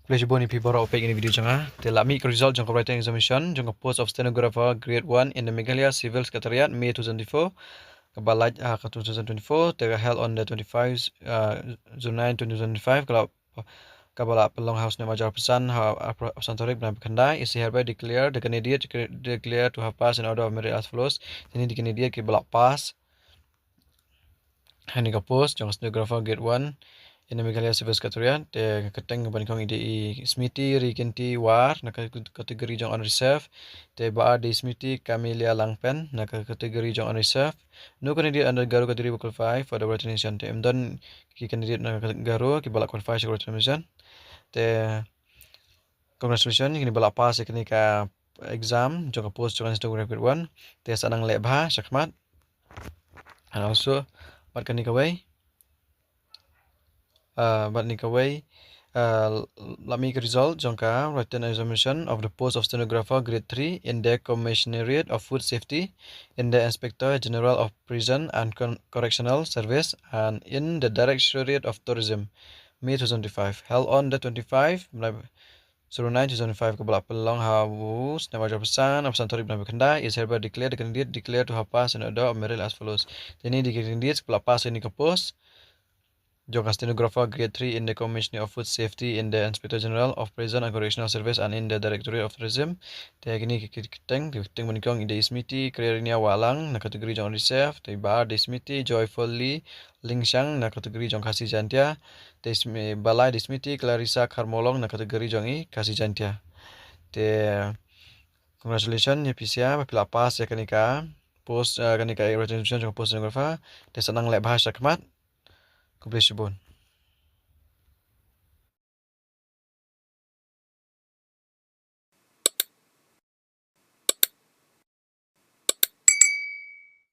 Please boni pi bora opek ini video janga. Tela mi result jangka writing examination jangka post of stenographer grade 1 in the Meghalaya Civil Secretariat May 2024. Kebalaj 2024 tega held on the 25 June 9 2025 kalau kabala pelong house ne majar pesan pesan torik benar berkendai is hereby declare the candidate declare to have passed in order of merit as follows. Ini di candidate ke balak pass. Hani ka post jangka stenographer grade 1 in the Meghalaya Civil Secretariat te keteng banikong ide Smithy Rigenti War na kategori jong unreserved te ba de Smithy Camelia Langpen na kategori jong unreserved no candidate under garu kategori qualify for the examination te emdon ki candidate na garu ki balak qualify for examination te congratulations kini balak pass kini ka exam jong post jong stenographer grade 1 te sanang lebha sakmat and also mat kani kawai but Nikaway let me result jongka written examination of the post of stenographer grade 3 in the Commissionariat of Food Safety, in the Inspector General of Prison and Correctional Service, and in the Directorate of Tourism, May 2025, held on the 25 09 2005 ke belak pelong habus nama jawab pesan torib nama kendai is hereby declared the candidate declared to have passed in order of merit as follows. Ini di candidate belak pass ini ke post jongka stenographer grade 3 in the Commissioner of Food Safety, in the Inspector General of Prison and Correctional Service, and in the Directorate of Tourism. Te kini kiteng menikong ide Smithy Krerinia Walang na kategori jong reserve. Te bar de Smithy Joyfully Lingxiang na kategori jong kasih jantia. Te balai de Smithy Clarissa Karmolong na kategori jong i kasih jantia. Te congratulations ya pisia pila pas ya kanika post kanika retention jong post stenographer. Te senang lek bahasa kemat. Kublesibun.